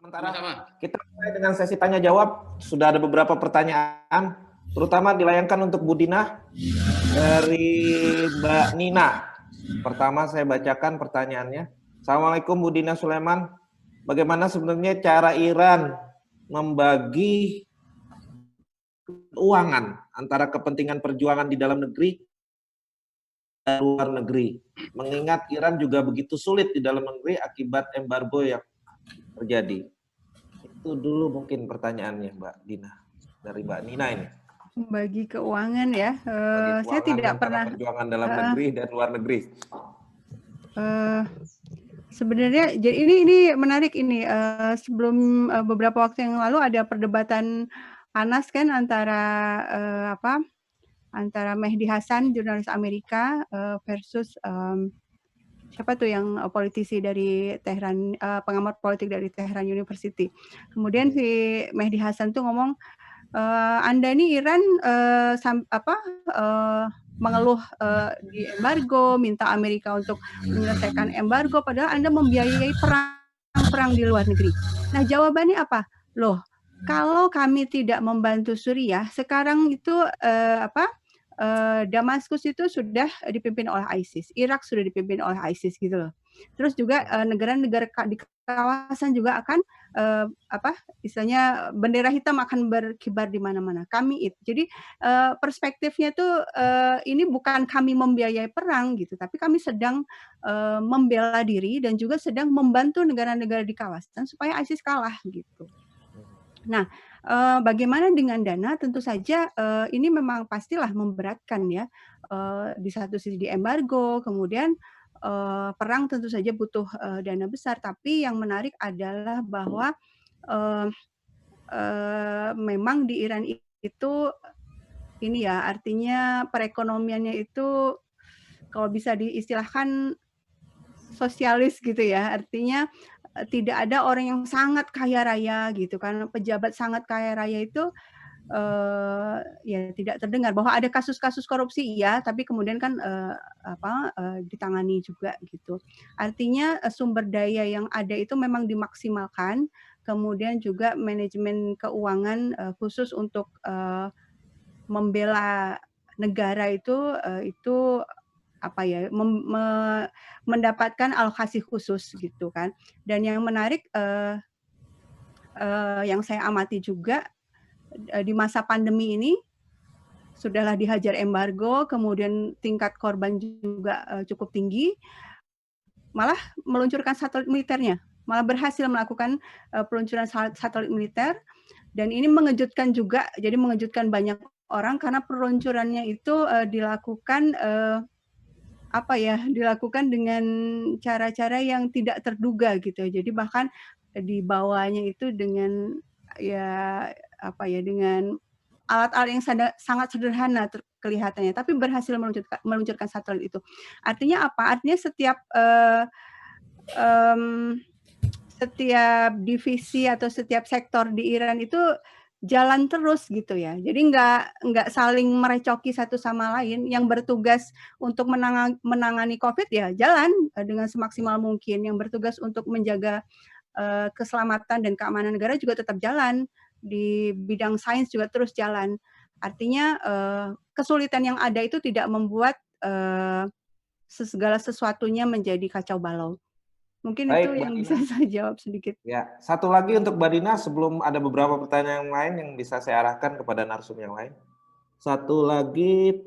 Sementara kita mulai dengan sesi tanya jawab. Sudah ada beberapa pertanyaan, terutama dilayangkan untuk Bu Dina dari Mbak Nina. Pertama saya bacakan pertanyaannya. Assalamualaikum Bu Dina Sulaiman. Bagaimana sebenarnya cara Iran membagi keuangan antara kepentingan perjuangan di dalam negeri dan luar negeri? Mengingat Iran juga begitu sulit di dalam negeri akibat embargo yang terjadi. Itu dulu mungkin pertanyaannya Mbak Dina, dari Mbak Nina ini. Bagi keuangan ya, Bagi saya tidak pernah perjuangan dalam negeri dan luar negeri. Sebenarnya jadi ini menarik ini. Sebelum beberapa waktu yang lalu ada perdebatan panas kan antara antara Mehdi Hasan, jurnalis Amerika, versus siapa tuh yang politisi dari Tehran, pengamat politik dari Tehran University. Kemudian si Mehdi Hasan tuh ngomong, Anda nih Iran mengeluh di embargo, minta Amerika untuk menyelesaikan embargo, padahal Anda membiayai perang di luar negeri. Nah jawabannya apa? Loh, kalau kami tidak membantu Suriah, sekarang itu Damaskus itu sudah dipimpin oleh ISIS, Irak sudah dipimpin oleh ISIS gitu loh. Terus juga negara-negara di kawasan juga akan istilahnya bendera hitam akan berkibar di mana-mana. Jadi perspektifnya tuh ini bukan kami membiayai perang gitu, tapi kami sedang membela diri dan juga sedang membantu negara-negara di kawasan supaya ISIS kalah gitu. Nah, bagaimana dengan dana? Tentu saja ini memang pastilah memberatkan ya. Di satu sisi di embargo, kemudian perang tentu saja butuh dana besar. Tapi yang menarik adalah bahwa memang di Iran itu ini ya, artinya perekonomiannya itu kalau bisa diistilahkan sosialis gitu ya. Artinya tidak ada orang yang sangat kaya raya gitu kan, pejabat sangat kaya raya itu ya tidak terdengar. Bahwa ada kasus-kasus korupsi ya, tapi kemudian kan ditangani juga gitu. Artinya sumber daya yang ada itu memang dimaksimalkan, kemudian juga manajemen keuangan khusus untuk membela negara itu mendapatkan alokasi khusus gitu kan. Dan yang menarik yang saya amati juga di masa pandemi ini sudahlah dihajar embargo, kemudian tingkat korban juga cukup tinggi, malah meluncurkan satelit militernya, malah berhasil melakukan peluncuran satelit militer, dan ini mengejutkan juga, jadi mengejutkan banyak orang karena peluncurannya itu dilakukan dilakukan dengan cara-cara yang tidak terduga gitu. Jadi bahkan dibawanya itu dengan dengan alat-alat yang sangat sederhana kelihatannya, tapi berhasil meluncurkan satelit itu. Artinya apa? Artinya setiap divisi atau setiap sektor di Iran itu jalan terus gitu ya. Jadi nggak saling merecoki satu sama lain. Yang bertugas untuk menangani COVID ya jalan dengan semaksimal mungkin. Yang bertugas untuk menjaga keselamatan dan keamanan negara juga tetap jalan. Di bidang sains juga terus jalan. Artinya kesulitan yang ada itu tidak membuat segala sesuatunya menjadi kacau balau. Mungkin baik, itu yang bisa saya jawab sedikit. Ya, satu lagi untuk Mbak Dina sebelum ada beberapa pertanyaan yang lain yang bisa saya arahkan kepada narsum yang lain. Satu lagi,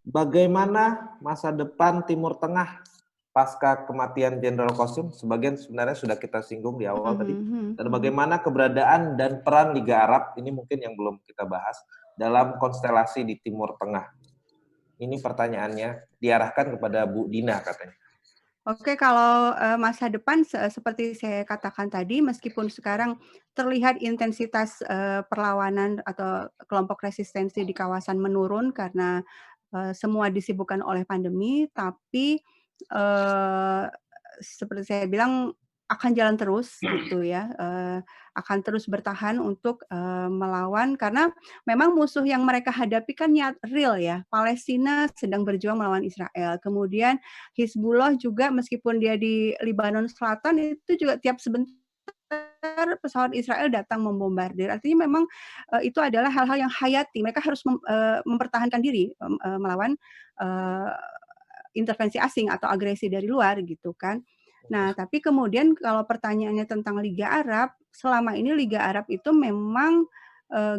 bagaimana masa depan Timur Tengah pasca kematian Jenderal Qasim? Sebagian sebenarnya sudah kita singgung di awal tadi. Dan bagaimana keberadaan dan peran Liga Arab, ini mungkin yang belum kita bahas, dalam konstelasi di Timur Tengah. Ini pertanyaannya diarahkan kepada Bu Dina katanya. Oke, kalau masa depan seperti saya katakan tadi, meskipun sekarang terlihat intensitas perlawanan atau kelompok resistensi di kawasan menurun karena semua disibukkan oleh pandemi, tapi seperti saya bilang akan jalan terus gitu ya, akan terus bertahan untuk melawan karena memang musuh yang mereka hadapi kan real ya. Palestina sedang berjuang melawan Israel, kemudian Hizbullah juga meskipun dia di Lebanon Selatan itu juga tiap sebentar pesawat Israel datang membombardir. Artinya memang itu adalah hal-hal yang hayati. Mereka harus mempertahankan diri melawan intervensi asing atau agresi dari luar gitu kan. Nah, tapi kemudian kalau pertanyaannya tentang Liga Arab, selama ini Liga Arab itu memang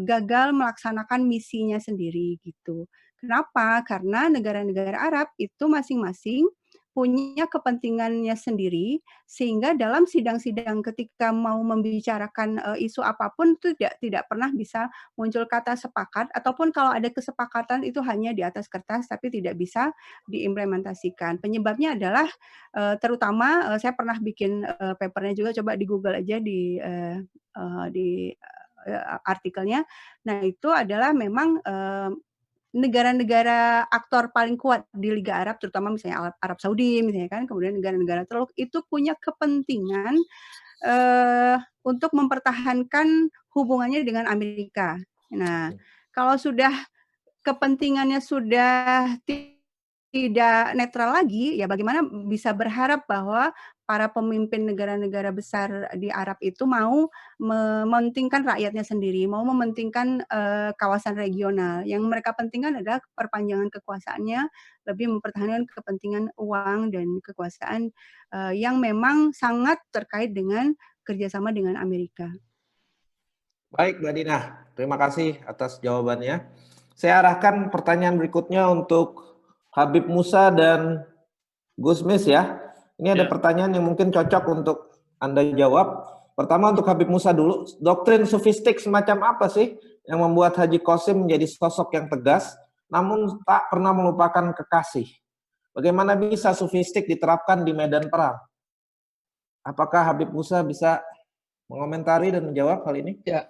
gagal melaksanakan misinya sendiri gitu. Kenapa? Karena negara-negara Arab itu masing-masing punya kepentingannya sendiri, sehingga dalam sidang-sidang ketika mau membicarakan isu apapun itu tidak pernah bisa muncul kata sepakat, ataupun kalau ada kesepakatan itu hanya di atas kertas tapi tidak bisa diimplementasikan. Penyebabnya adalah terutama saya pernah bikin papernya juga, coba di Google aja di artikelnya. Nah, itu adalah memang negara-negara aktor paling kuat di Liga Arab, terutama misalnya Arab Saudi, misalnya kan, kemudian negara-negara Teluk, itu punya kepentingan untuk mempertahankan hubungannya dengan Amerika. Nah, kalau sudah kepentingannya sudah tidak netral lagi, ya bagaimana bisa berharap bahwa para pemimpin negara-negara besar di Arab itu mau mementingkan rakyatnya sendiri, mau mementingkan kawasan regional. Yang mereka pentingkan adalah perpanjangan kekuasaannya, lebih mempertahankan kepentingan uang dan kekuasaan yang memang sangat terkait dengan kerjasama dengan Amerika. Baik, Mbak Dina. Terima kasih atas jawabannya. Saya arahkan pertanyaan berikutnya untuk Habib Musa dan Gusmis ya. Ini ada pertanyaan yang mungkin cocok untuk Anda jawab. Pertama untuk Habib Musa dulu. Doktrin sufistik semacam apa sih yang membuat Haji Qasim menjadi sosok yang tegas, namun tak pernah melupakan kekasih? Bagaimana bisa sufistik diterapkan di medan perang? Apakah Habib Musa bisa mengomentari dan menjawab hal ini? Ya,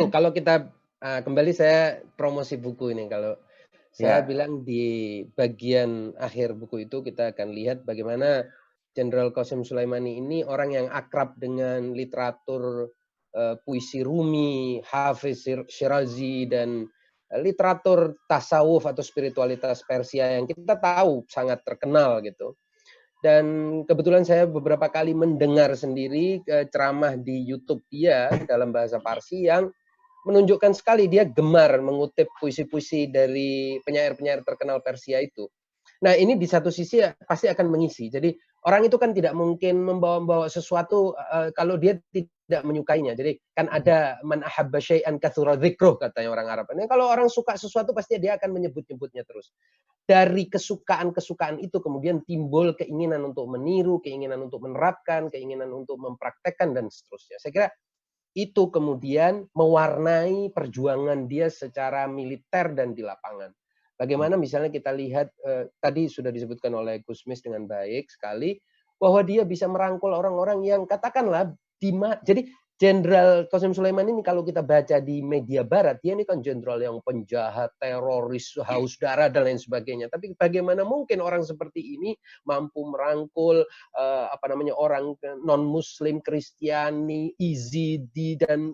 kalau kita kembali saya promosi buku ini. Kalau saya bilang di bagian akhir buku itu kita akan lihat bagaimana Jenderal Qasim Sulaimani ini orang yang akrab dengan literatur puisi Rumi, Hafiz Shirazi, dan literatur tasawuf atau spiritualitas Persia yang kita tahu sangat terkenal gitu. Dan kebetulan saya beberapa kali mendengar sendiri ceramah di YouTube dia dalam bahasa Parsi yang menunjukkan sekali dia gemar mengutip puisi-puisi dari penyair-penyair terkenal Persia itu. Nah, ini di satu sisi pasti akan mengisi. Jadi orang itu kan tidak mungkin membawa sesuatu kalau dia tidak menyukainya. Jadi kan ada man ahabba syai'an katsura dzikruh katanya orang Arab. Ini kalau orang suka sesuatu pasti dia akan menyebut-nyebutnya terus. Dari kesukaan-kesukaan itu kemudian timbul keinginan untuk meniru, keinginan untuk menerapkan, keinginan untuk mempraktekkan dan seterusnya. Saya kira itu kemudian mewarnai perjuangan dia secara militer dan di lapangan. Bagaimana misalnya kita lihat tadi sudah disebutkan oleh Gusmis dengan baik sekali bahwa dia bisa merangkul orang-orang yang katakanlah jadi Jenderal Qasim Sulaimani ini kalau kita baca di media barat, dia ini kan jenderal yang penjahat, teroris, haus darah dan lain sebagainya. Tapi bagaimana mungkin orang seperti ini mampu merangkul orang non-Muslim, Kristiani, Izidi dan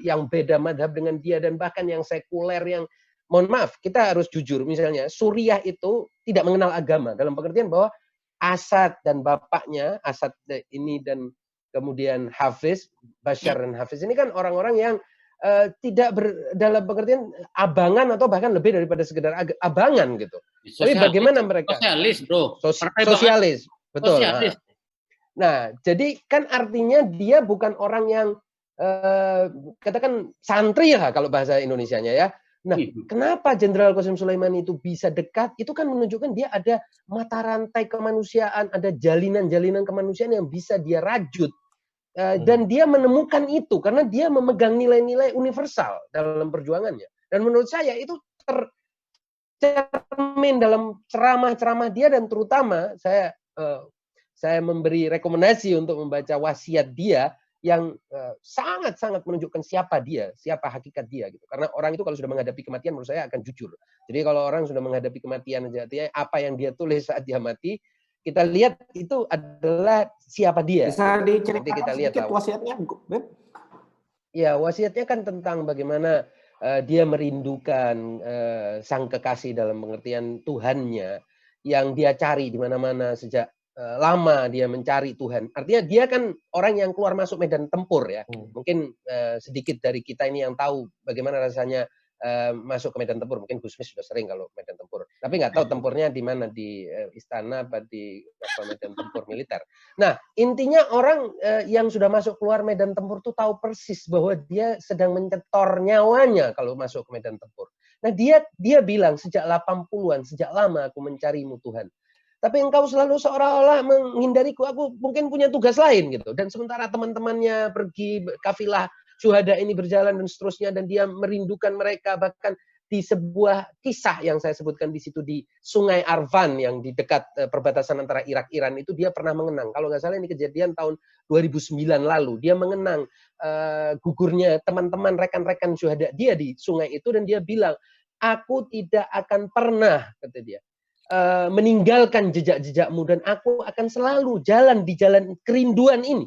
yang beda madhab dengan dia dan bahkan yang sekuler yang mohon maaf, kita harus jujur. Misalnya Suriah itu tidak mengenal agama dalam pengertian bahwa Asad dan bapaknya, Asad ini dan kemudian Hafiz, Bashar dan Hafiz ini kan orang-orang yang tidak dalam pengertian abangan atau bahkan lebih daripada sekedar abangan gitu. Tapi bagaimana mereka? Sosialis, bro. Sosialis, betul. Sosialis. Nah, jadi kan artinya dia bukan orang yang katakan santri lah kalau bahasa Indonesianya ya. Nah, kenapa Jenderal Qasim Sulaimani itu bisa dekat? Itu kan menunjukkan dia ada mata rantai kemanusiaan, ada jalinan-jalinan kemanusiaan yang bisa dia rajut. Dan dia menemukan itu karena dia memegang nilai-nilai universal dalam perjuangannya. Dan menurut saya itu tercermin dalam ceramah-ceramah dia dan terutama saya memberi rekomendasi untuk membaca wasiat dia yang sangat-sangat menunjukkan siapa dia, siapa hakikat dia gitu. Karena orang itu kalau sudah menghadapi kematian menurut saya akan jujur. Jadi kalau orang sudah menghadapi kematian artinya apa yang dia tulis saat dia mati, kita lihat itu adalah siapa dia. Bisa diceritakan kita lihat sedikit wasiatnya, Beb? Ya, wasiatnya kan tentang bagaimana dia merindukan sang kekasih dalam pengertian Tuhannya yang dia cari di mana-mana sejak lama dia mencari Tuhan. Artinya dia kan orang yang keluar masuk medan tempur ya. Mungkin sedikit dari kita ini yang tahu bagaimana rasanya masuk ke medan tempur. Mungkin Gusmis sudah sering kalau medan tempur. Tapi nggak tahu tempurnya di mana, di istana apa di medan tempur militer. Nah, intinya orang yang sudah masuk keluar medan tempur tuh tahu persis bahwa dia sedang mencetor nyawanya kalau masuk ke medan tempur. Nah, dia bilang sejak 80-an, sejak lama aku mencarimu Tuhan. Tapi engkau selalu seolah-olah menghindariku, aku mungkin punya tugas lain gitu. Dan sementara teman-temannya pergi, kafilah syuhada ini berjalan dan seterusnya, dan dia merindukan mereka. Bahkan di sebuah kisah yang saya sebutkan di situ, di Sungai Arvan yang di dekat perbatasan antara Irak Iran itu, dia pernah mengenang. Kalau nggak salah ini kejadian tahun 2009 lalu. Dia mengenang gugurnya teman-teman rekan-rekan syuhada dia di sungai itu, dan dia bilang, aku tidak akan pernah, kata dia, meninggalkan jejak-jejakmu, dan aku akan selalu jalan di jalan kerinduan ini.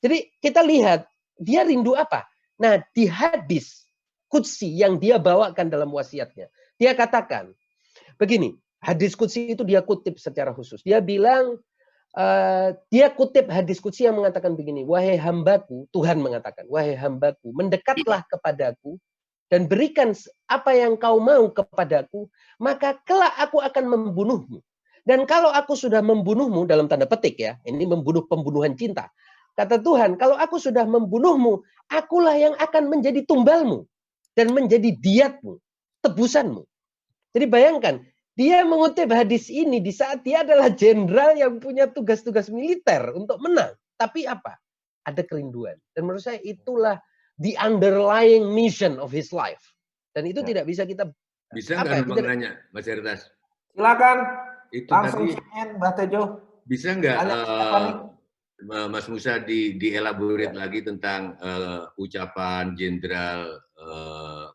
Jadi kita lihat dia rindu apa? Nah, di hadis qudsi yang dia bawakan dalam wasiatnya, dia katakan begini, hadis qudsi itu dia kutip secara khusus. Dia bilang, dia kutip hadis qudsi yang mengatakan begini, wahai hambaku, Tuhan mengatakan, wahai hambaku, mendekatlah kepadaku dan berikan apa yang kau mau kepadaku, maka kelak aku akan membunuhmu. Dan kalau aku sudah membunuhmu, dalam tanda petik ya, ini membunuh pembunuhan cinta. Kata Tuhan, kalau aku sudah membunuhmu, akulah yang akan menjadi tumbalmu dan menjadi diatmu, tebusanmu. Jadi bayangkan, dia mengutip hadis ini di saat dia adalah jenderal yang punya tugas-tugas militer untuk menang. Tapi apa? Ada kerinduan. Dan menurut saya itulah the underlying mission of his life. Dan itu tidak bisa kita... Bisa nggak Numpang nanya, Mas Eritas? Silakan. Itu langsung tadi, Mbak Tejo. Bisa nggak Mas Musa dielaborate lagi tentang ucapan Jenderal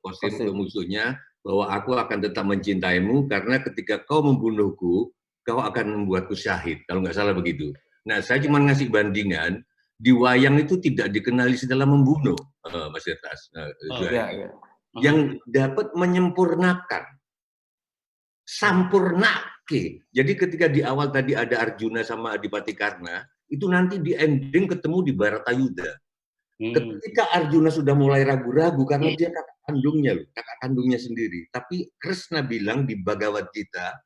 Qasim ke musuhnya, bahwa aku akan tetap mencintaimu karena ketika kau membunuhku, kau akan membuatku syahid. Kalau nggak salah begitu. Nah, saya cuma ngasih bandingan, di wayang itu tidak dikenali setelah membunuh, Mas Eritas. Yang dapat menyempurnakan, sampurnake. Jadi ketika di awal tadi ada Arjuna sama Adipati Karna, itu nanti di ending ketemu di Baratayuda. Ketika Arjuna sudah mulai ragu-ragu karena dia kakak kandungnya sendiri. Tapi Krishna bilang di Bhagavad Gita,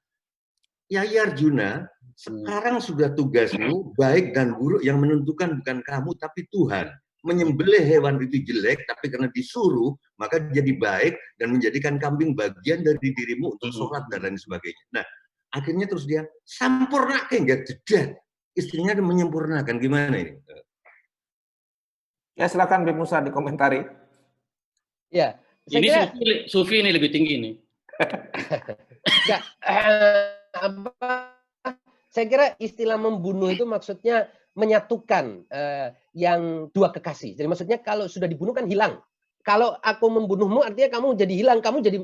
ya Arjuna, sekarang sudah tugasmu, baik dan buruk yang menentukan bukan kamu, tapi Tuhan. Menyembelih hewan itu jelek, tapi karena disuruh, maka jadi baik dan menjadikan kambing bagian dari dirimu untuk sholat dan lain sebagainya. Nah, akhirnya terus dia sampurnakan, enggak jeda. Istrinya menyempurnakan, gimana ini? Ya, silakan Bib Musa dikomentari. Ya, ini Sufi ini lebih tinggi nih. Enggak, saya kira istilah membunuh itu maksudnya menyatukan yang dua kekasih. Jadi maksudnya kalau sudah dibunuh kan hilang. Kalau aku membunuhmu artinya kamu jadi hilang, kamu jadi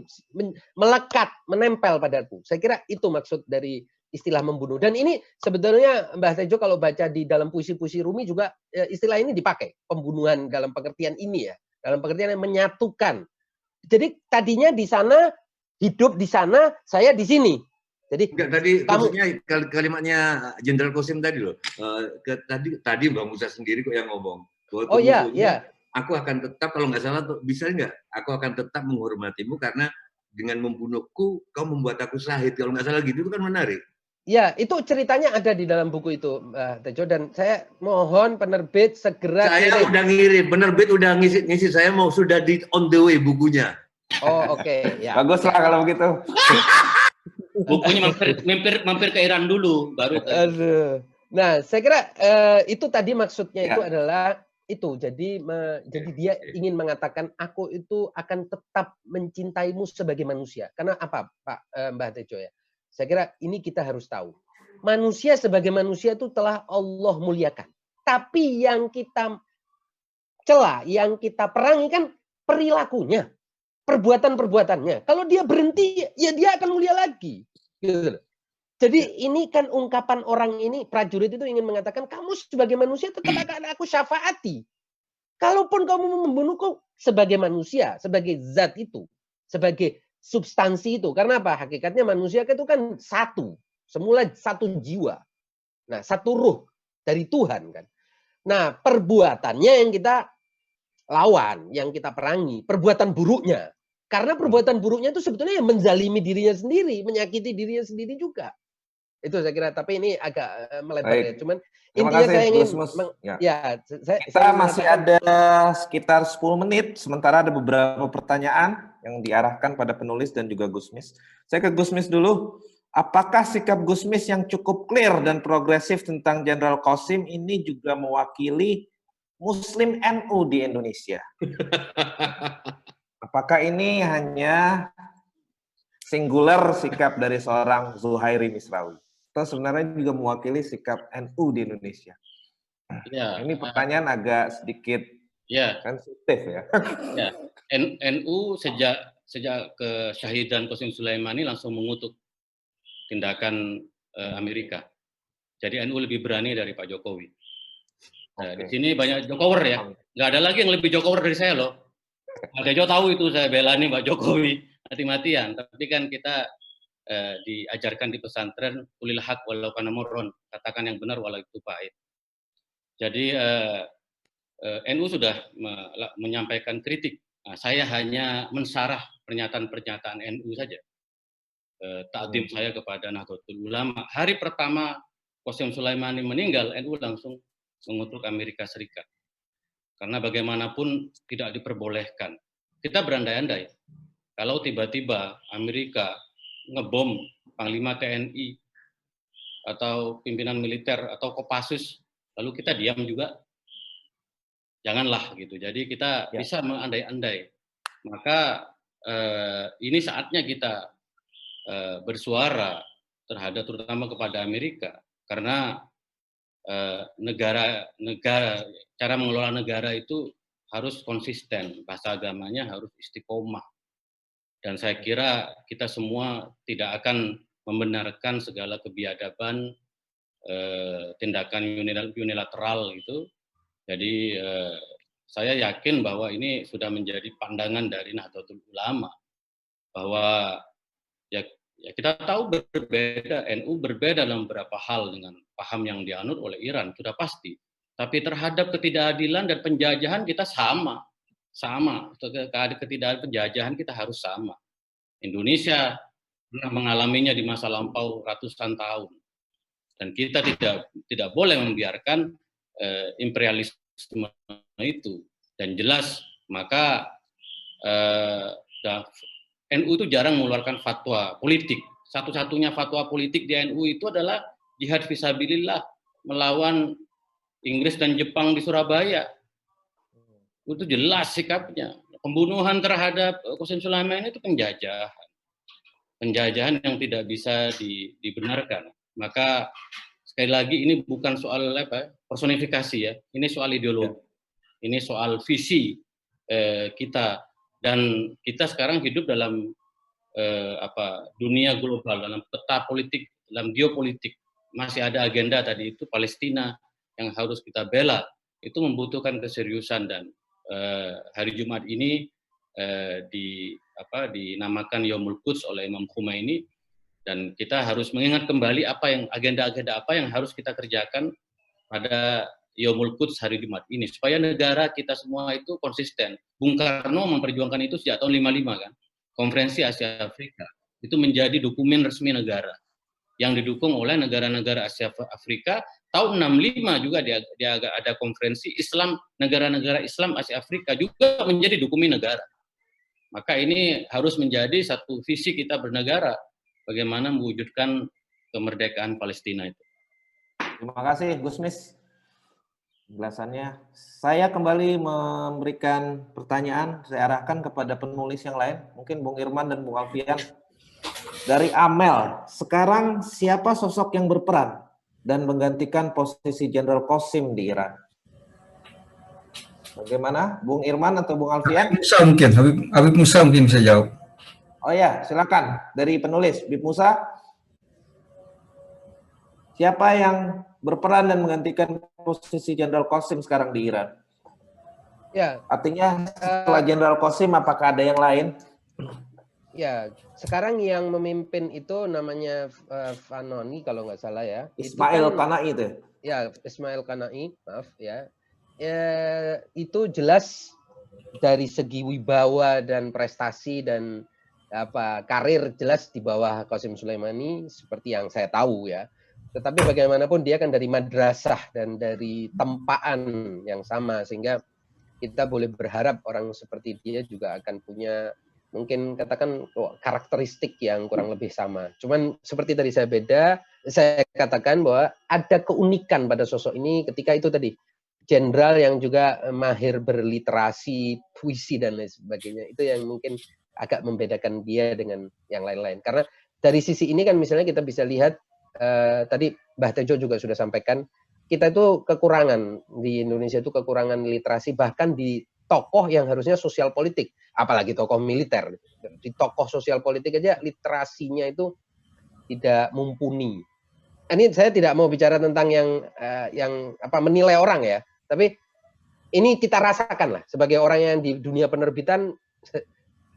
melekat, menempel padaku. Saya kira itu maksud dari istilah membunuh. Dan ini sebetulnya Mbah Tejo kalau baca di dalam puisi-puisi Rumi juga istilah ini dipakai. Pembunuhan dalam pengertian ini ya. Dalam pengertian yang menyatukan. Jadi tadinya di sana, hidup di sana, saya di sini. Jadi enggak, tadi maksudnya kalimatnya Jenderal Qasim tadi loh. Tadi Mbak Musa sendiri kok yang ngomong. Oh iya, iya. Aku akan tetap, kalau nggak salah, bisa nggak? Aku akan tetap menghormatimu karena dengan membunuhku, kau membuat aku syahid. Kalau nggak salah gitu, itu kan menarik. Ya, itu ceritanya ada di dalam buku itu, Mbak Tejo. Dan saya mohon penerbit segera. Saya udah ngirim, penerbit udah ngisi. Saya mau sudah di on the way bukunya. Oh, oke. Ya. Baguslah kalau begitu. Bukunya mampir ke Iran dulu, baru. Nah, saya kira itu tadi maksudnya itu adalah itu. Jadi dia ingin mengatakan aku itu akan tetap mencintaimu sebagai manusia. Karena apa, Pak Mbah Tejo ya? Saya kira ini kita harus tahu. Manusia sebagai manusia itu telah Allah muliakan. Tapi yang kita cela, yang kita perangi kan perilakunya. Perbuatan-perbuatannya. Kalau dia berhenti, ya dia akan mulia lagi. Gitu. Jadi ini kan ungkapan orang ini, prajurit itu ingin mengatakan, kamu sebagai manusia tetap akan aku syafaati. Kalaupun kamu membunuhku sebagai manusia, sebagai zat itu, sebagai substansi itu. Karena apa? Hakikatnya manusia itu kan satu. Semula satu jiwa. Nah, satu ruh dari Tuhan kan. Nah, perbuatannya yang kita lawan, yang kita perangi, perbuatan buruknya. Karena perbuatan buruknya itu sebetulnya yang menzalimi dirinya sendiri, menyakiti dirinya sendiri juga. Itu saya kira, tapi ini agak melebar ya. Cuman Terima intinya kasih, saya ingin Gusmus. saya masih ada sekitar 10 menit, sementara ada beberapa pertanyaan yang diarahkan pada penulis dan juga Gusmis. Saya ke Gusmis dulu. Apakah sikap Gusmis yang cukup clear dan progresif tentang Jenderal Qasim ini juga mewakili Muslim NU di Indonesia? Apakah ini hanya singular sikap dari seorang Zuhairi Misrawi? Atau sebenarnya juga mewakili sikap NU di Indonesia? Ya, ini pertanyaan agak sedikit sensitif ya. Ya, NU sejak kesyahidan Qasim Sulaimani langsung mengutuk tindakan Amerika. Jadi NU lebih berani dari Pak Jokowi. Nah, di sini banyak Jokower ya. Nggak ada lagi yang lebih Jokower dari saya loh. Pak Tejo tahu itu saya belani Pak Jokowi mati-matian. Tapi kan kita diajarkan di pesantren kulil haq walau kana murrun, katakan yang benar walau itu pahit. Jadi NU sudah menyampaikan kritik. Nah, saya hanya mensarah pernyataan-pernyataan NU saja. Takdim saya kepada Nahdlatul Ulama. Hari pertama Qasim Sulaimani meninggal, NU langsung mengutuk Amerika Serikat. Karena bagaimanapun tidak diperbolehkan. Kita berandai-andai. Kalau tiba-tiba Amerika ngebom Panglima TNI atau pimpinan militer atau Kopassus, lalu kita diam juga, janganlah gitu. Jadi kita bisa mengandai-andai. Maka ini saatnya kita bersuara terhadap terutama kepada Amerika, karena negara cara mengelola negara itu harus konsisten, bahasa agamanya harus istiqomah. Dan saya kira kita semua tidak akan membenarkan segala kebiadaban tindakan unilateral itu. Jadi saya yakin bahwa ini sudah menjadi pandangan dari Nahdlatul Ulama bahwa ya kita tahu berbeda, NU berbeda dalam beberapa hal dengan paham yang dianut oleh Iran, sudah pasti. Tapi terhadap ketidakadilan dan penjajahan kita sama. Ketidakadilan penjajahan kita harus sama. Indonesia pernah mengalaminya di masa lampau ratusan tahun. Dan kita tidak boleh membiarkan imperialisme itu. Dan jelas, maka NU itu jarang mengeluarkan fatwa politik. Satu-satunya fatwa politik di NU itu adalah jihad fisabilillah melawan Inggris dan Jepang di Surabaya. Itu jelas sikapnya. Pembunuhan terhadap Qasim Sulaimani itu penjajahan. Penjajahan yang tidak bisa dibenarkan. Maka sekali lagi ini bukan soal personifikasi ya. Ini soal ideologi. Ini soal visi kita. Dan kita sekarang hidup dalam dunia global, dalam peta politik, dalam geopolitik. Masih ada agenda tadi itu Palestina yang harus kita bela. Itu membutuhkan keseriusan, dan hari Jumat ini dinamakan Yaumul Quds oleh Imam Khomeini, dan kita harus mengingat kembali agenda-agenda apa yang harus kita kerjakan pada Yaumul Quds hari Jumat ini, supaya negara kita semua itu konsisten. Bung Karno memperjuangkan itu sejak tahun 55 kan. Konferensi Asia Afrika itu menjadi dokumen resmi negara yang didukung oleh negara-negara Asia Afrika. Tahun 65 juga dia ada konferensi Islam, negara-negara Islam Asia Afrika juga menjadi dokumen negara. Maka ini harus menjadi satu visi kita bernegara, bagaimana mewujudkan kemerdekaan Palestina itu. Terima kasih Gusmis penjelasannya. Saya kembali memberikan pertanyaan, saya arahkan kepada penulis yang lain, mungkin Bung Irman dan Bung Alfian. Dari Amel, sekarang siapa sosok yang berperan dan menggantikan posisi Jenderal Qasim di Iran? Bagaimana, Bung Irman atau Bung Alfian? Habib Musa mungkin bisa jawab. Oh ya, silakan dari penulis, Habib Musa. Siapa yang berperan dan menggantikan posisi Jenderal Qasim sekarang di Iran? Ya. Artinya setelah Jenderal Qasim apakah ada yang lain? Ya, sekarang yang memimpin itu namanya Vanoni kalau nggak salah ya. Ismail Qanai itu. Ya, Ismail Qanai, maaf ya. Itu jelas dari segi wibawa dan prestasi dan karir jelas di bawah Qasim Sulaimani seperti yang saya tahu ya. Tetapi bagaimanapun dia kan dari madrasah dan dari tempaan yang sama sehingga kita boleh berharap orang seperti dia juga akan punya mungkin katakan karakteristik yang kurang lebih sama. Cuman seperti tadi saya katakan bahwa ada keunikan pada sosok ini ketika itu tadi jenderal yang juga mahir berliterasi, puisi dan lain sebagainya. Itu yang mungkin agak membedakan dia dengan yang lain-lain. Karena dari sisi ini kan misalnya kita bisa lihat tadi Mbah Tejo juga sudah sampaikan kita itu kekurangan di Indonesia itu kekurangan literasi bahkan di tokoh yang harusnya sosial politik, apalagi tokoh militer. Di tokoh sosial politik aja literasinya itu tidak mumpuni. Ini saya tidak mau bicara tentang yang menilai orang ya, tapi ini kita rasakan lah sebagai orang yang di dunia penerbitan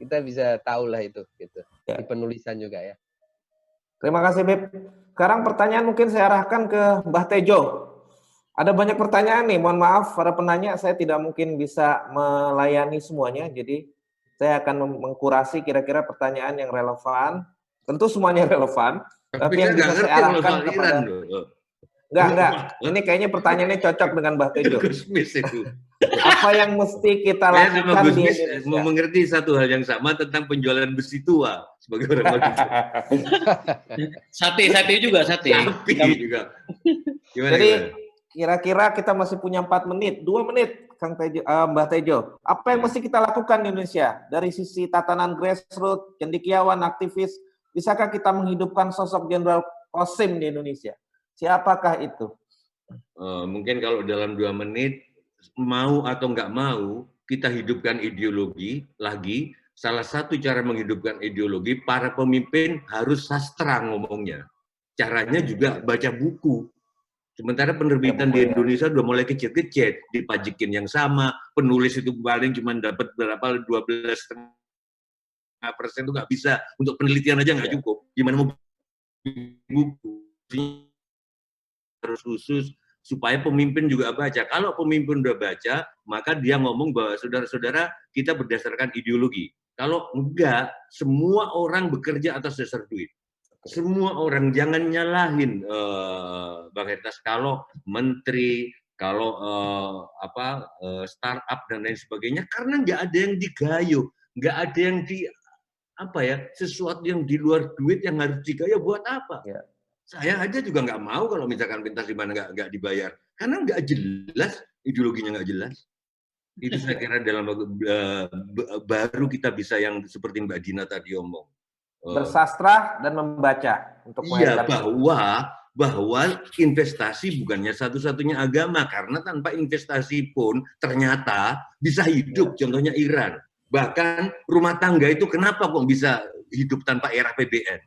kita bisa tahu lah itu gitu. Ya. Di penulisan juga ya. Terima kasih Beb. Sekarang pertanyaan mungkin saya arahkan ke Mbah Tejo. Ada banyak pertanyaan nih, mohon maaf para penanya saya tidak mungkin bisa melayani semuanya, jadi saya akan mengkurasi kira-kira pertanyaan yang relevan. Tentu semuanya relevan, tapi yang bisa saya arahkan kepada... Enggak. Ini kayaknya pertanyaannya cocok dengan Mbah Tejo. Apa yang mesti kita lakukan di Indonesia? Mau mengerti satu hal yang sama tentang penjualan besi tua sebagai orang Madura. Sate juga. Jadi kira-kira kita masih punya 4 menit, 2 menit, Kang Tejo, Mbah Tejo. Apa yang mesti kita lakukan di Indonesia dari sisi tatanan grassroots, cendekiawan, aktivis? Bisakah kita menghidupkan sosok Jenderal Qasim di Indonesia? Siapakah itu? Mungkin kalau dalam 2 menit, mau atau nggak mau, kita hidupkan ideologi lagi. Salah satu cara menghidupkan ideologi, para pemimpin harus sastra ngomongnya. Caranya juga baca buku. Sementara penerbitan di Indonesia udah mulai kecil-kecil, dipajikin yang sama, penulis itu paling cuma dapat berapa 12,5% itu nggak bisa, untuk penelitian aja nggak cukup. Gimana mau buku? Harus khusus supaya pemimpin juga baca. Kalau pemimpin udah baca, maka dia ngomong bahwa saudara-saudara kita berdasarkan ideologi. Kalau enggak, semua orang bekerja atas dasar duit. Semua orang, jangan nyalahin Bang Hertas kalau menteri, kalau startup dan lain sebagainya, karena nggak ada yang digayuh, nggak ada yang sesuatu yang di luar duit yang harus digayuh buat apa? Ya. Saya aja juga nggak mau kalau misalkan pentas di mana nggak dibayar, karena nggak jelas, ideologinya nggak jelas. Itu saya kira dalam baru kita bisa yang seperti Mbak Dina tadi omong. Bersastra dan membaca untuk bahwa investasi bukannya satu-satunya agama, karena tanpa investasi pun ternyata bisa hidup. Contohnya Iran, bahkan rumah tangga itu kenapa kok bisa hidup tanpa era PBN,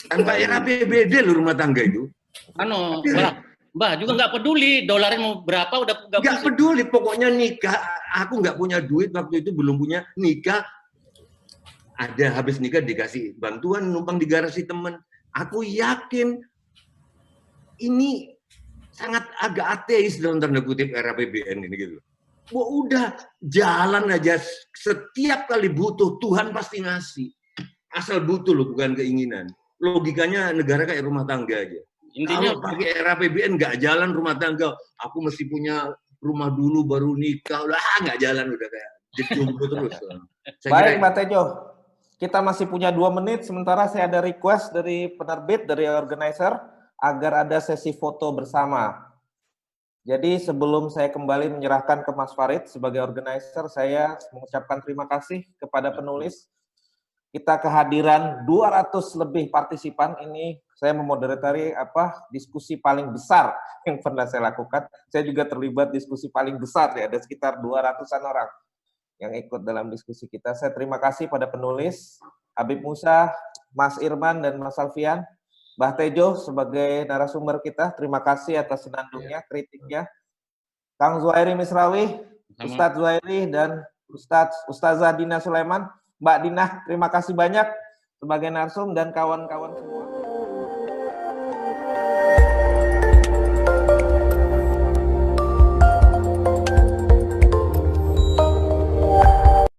tanpa era PBD loh rumah tangga itu. Mbak juga nggak peduli dolarnya mau berapa, udah nggak peduli, pokoknya nikah. Aku nggak punya duit waktu itu, belum punya, nikah. Ada habis nikah dikasih bantuan numpang di garasi teman. Aku yakin ini sangat agak ateis dalam tanda kutip era PBN ini gitu. Udah jalan aja, setiap kali butuh Tuhan pasti ngasih. Asal butuh loh, bukan keinginan. Logikanya negara kayak rumah tangga aja. Intinya kalau pakai era PBN nggak jalan rumah tangga. Aku mesti punya rumah dulu baru nikah, udah nggak jalan, udah kayak jomblo terus. Baik Mbak Tejo. Kita masih punya 2 menit, sementara saya ada request dari penerbit, dari organizer, agar ada sesi foto bersama. Jadi sebelum saya kembali menyerahkan ke Mas Farid sebagai organizer, saya mengucapkan terima kasih kepada penulis. Kita kehadiran 200 lebih partisipan, ini saya memoderatori diskusi paling besar yang pernah saya lakukan. Saya juga terlibat diskusi paling besar, ya, ada sekitar 200-an orang yang ikut dalam diskusi kita. Saya terima kasih pada penulis, Habib Musa, Mas Irman, dan Mas Alfian. Mbah Tejo sebagai narasumber kita, terima kasih atas senandungnya, kritiknya. Kang Zuhairi Misrawi, Ustadz Zuhairi, dan Ustazah Dina Sulaiman. Mbak Dina, terima kasih banyak sebagai narsum dan kawan-kawan semua.